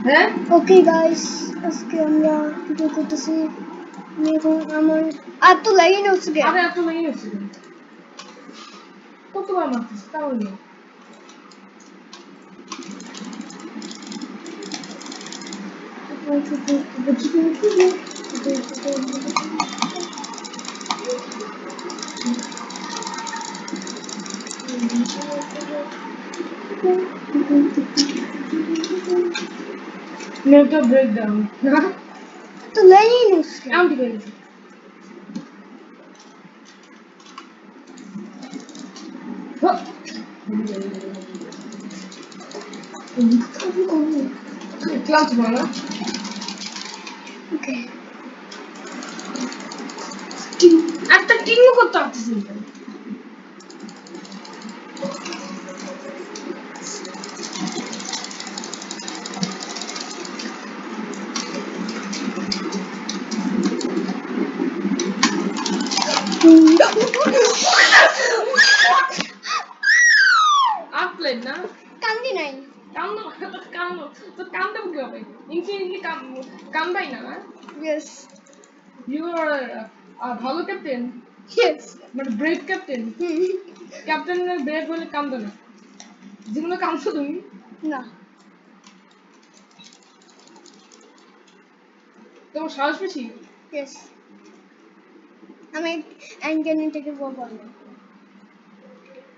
হ্যাঁ okay guys আজকে আমরা ভিডিও করতেছি এখন আমার আর তো লাইন হচ্ছে কে আরে এত লেগে গেছে কতবার মারছিস তাহলে Make a breakdown. তো লাইন হচ্ছে I'm getting it. Class bana. ওকে একটা টিমও করতে পারছিস না আপলেট না কান্দি নাই কান্দো কান্দো তো কান্দো কি হবে ইনফিনিটলি কান্দাই না ইয়েস ইউ আর ভালো ক্যাপ্টেন ইয়েস মানে ব্রেভ ক্যাপ্টেন ক্যাপ্টেনের ব্রেভ হলে কান্দো না যেগুলো কান্দছো তুমি না তোমার সাহস বেশি ইয়েস আমি অ্যাঙ্গেলিন থেকে বলবো না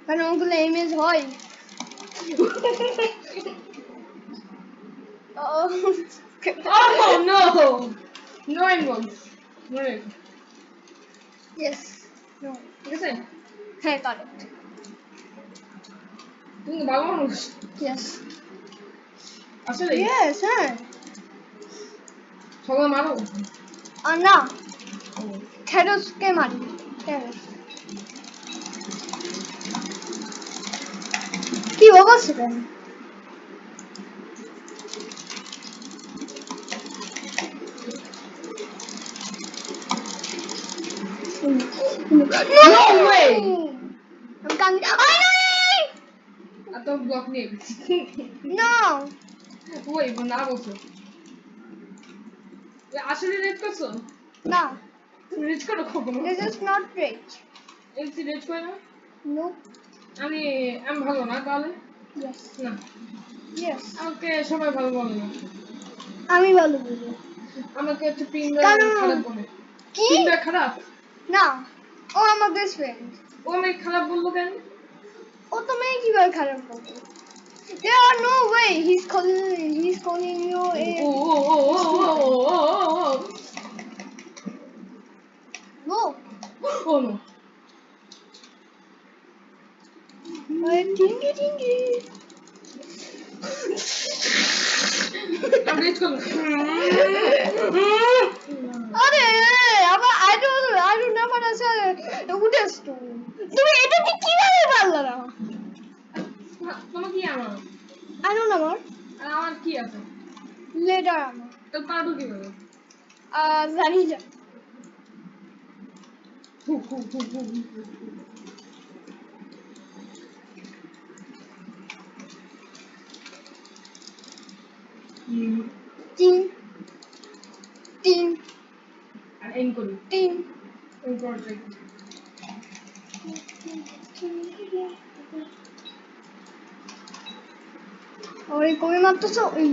কারণ ওগুলো ইমেজ হয় Oh no! No involves. No. Yes no ঠিক আছে হ্যাঁ কারেক্ট তুমি ভালো মানুষ ইয়েস আসলে ইয়েস হ্যাঁ সবাই মারো আর না ঠেরসকে মারি ঠেরস কি অবস্থা কেন No way! I'm coming. Ay, I thought block me. no! Wait, but না বলছো আসলে রেড করছো No, রেড করো কখনো this is not rich. MC red করে না No. আমি আমি ভালো না তাহলে Yes. না Yes. আমাকে সবাই ভালো বলে না আমি ভালো বলি আমাকে হচ্ছে পিংরা কারণ- খারাপ বলে কি পিংরা খারাপ না ও আমার বেস্ট ফ্রেন্ড ও আমাকে খারাপ বললো কেন ও তোমায় কিভাবে খারাপ বলবে There are no way he's calling you a ও no. No Dingy dingy. আমি রেড করলাম আরে আবার I don't know what আছে উঠেছ তুমি এটা কি কিভাবে পারলা না তোমার কি আমার I don't know what আর আমার কি আছে later আমার তো পারবো কিভাবে জানি না তিন তিন আর এন্ড করি তিন এন্ড করা যাই ওই কবি মারতেছ ওই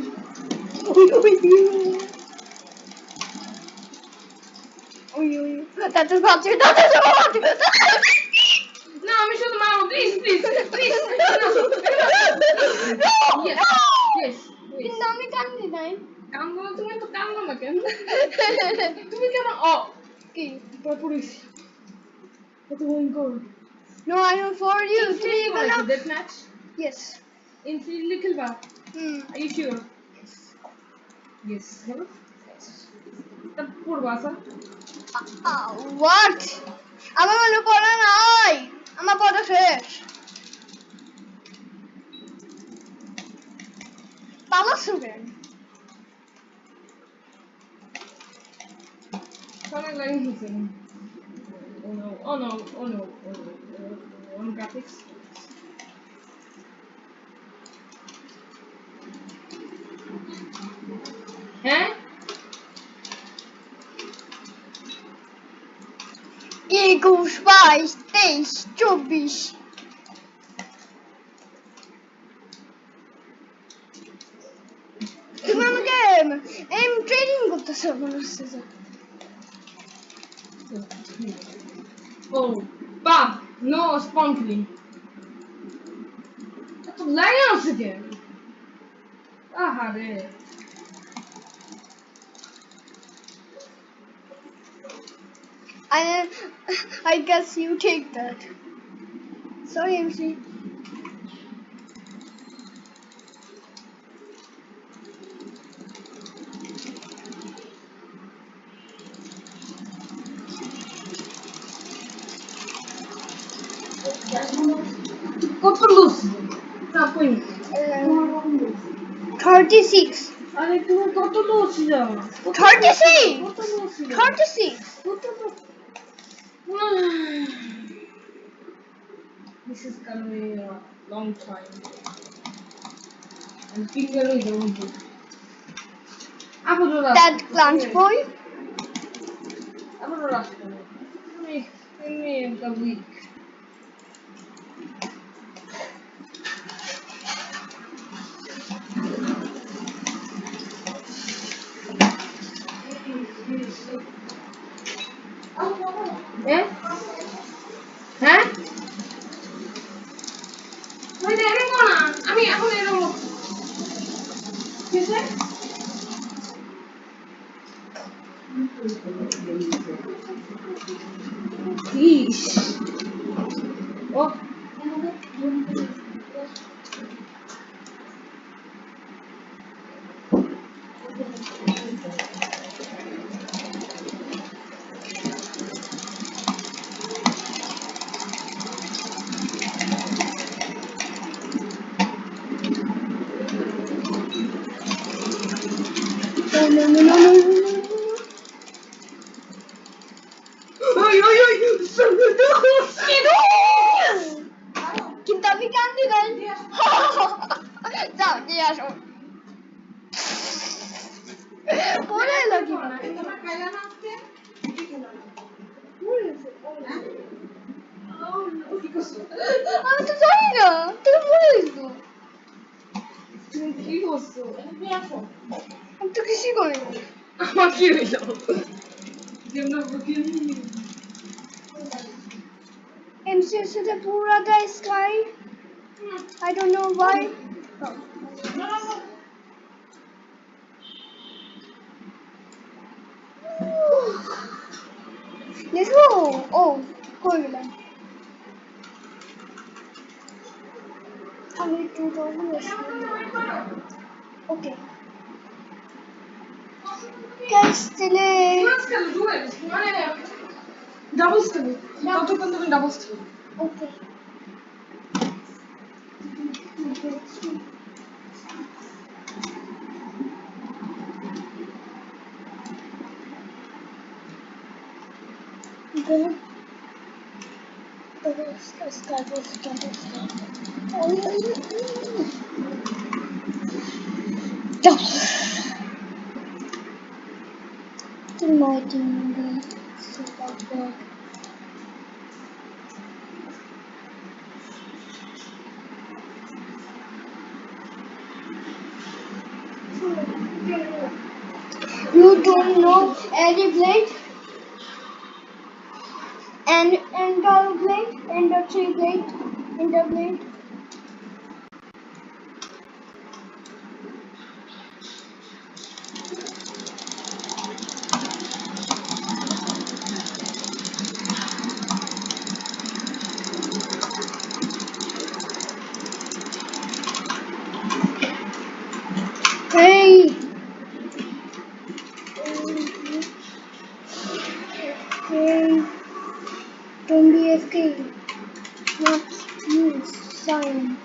ওই ওই তাতে ভাবছি তাতে না আমি শুধু মারবো প্লিজ প্লিজ প্লিজ ইয়েস কিন্তু আমি কান্দি নাই কান্দো তুমি তো কান্দো না কেন তুমি কেন ও কি পুলিশ কত ভয়ঙ্কর No, I know for you. Three like gonna. that match Yes. infinitely খেলবা are you sure yes hello তা পড়বা স্যার What? আমার মনে পড়ে নাই আমার পড়া শেষ পালা শুনেন Something like this. Oh no, oh no, oh no, oh no, oh no, graphics. হ্যাঁ 21, 22, 23, 24 তুমি আমাকে এম ট্রেনিং করতেছো মনে হচ্ছে যে। ও বাহ নো স্পন্টলি এত লাগে আছে কেন আহারে I guess you take that. Sorry, MC. কত লুজ না কই 36. আরে তুমি কত লুজ যাও 36. কত loose 36. This is gonna be a long time. And finger is over. That plant boy. Give me a week. Eh? Huh? Wait, I mean, I don't. You say? Yeesh. Oh. No. কিন্তু আমি কান্দি নাই যাও নিয়ে আসো পরে এলো কি আমি তো জানি না তুমি বলে দিছো কি করছো আমি তো কিছুই করিনি আমার কি হইল যেমন বুকিনি MCS is a pura sky. I don't know why. Let's go. Oh, Koila. I need to go this. Okay. Guys, today. Double step কতক্ষণ তুমি double step Okay. Good. You don't know any blade? And double blade, and a three blade, and a blade. Hey! Hey! Don't be afraid. Not you, Cyan.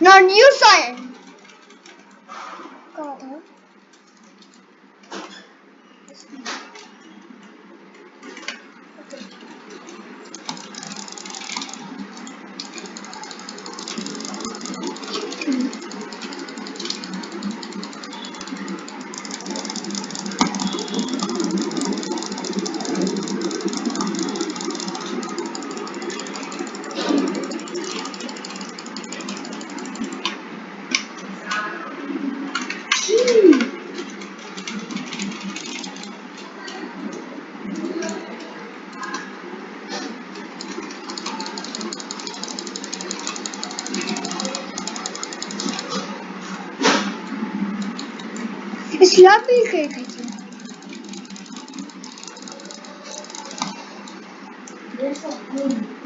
Not you, Cyan! God, huh? Islami kayak gitu.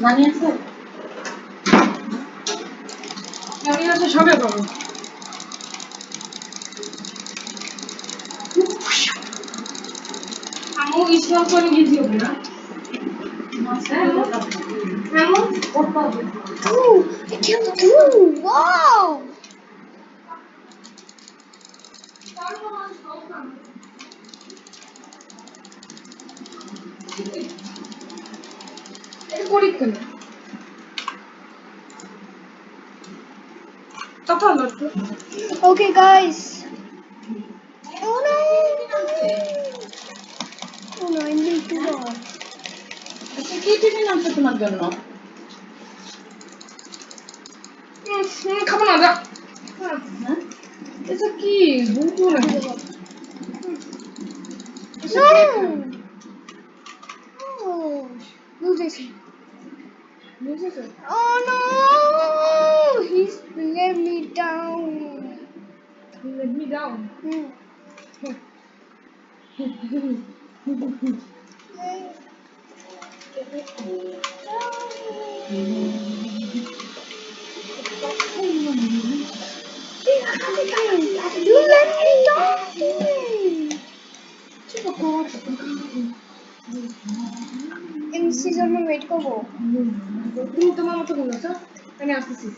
Nani আছে? আমি আছে সবে পাবো। আমু ইসলাম করে গেছি হবে না? আমু Oh, it killed two. Wow. এটা করি কেন? কথা হলো একটু। Okay, guys. Oh no. Oh no, I need to go. আচ্ছা কি টিফিন আনছো তোমার জন্য? খাবো না যা। হ্যাঁ? এটা কি বুঝবো না। No. Oh, lose this. বুঝেছো? Oh no. He's let me down. Let me down. Hmm. You let me down. In season में wait करो. তুমি তোমার মতো বলেছো আমি আসতেছি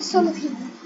Solo him.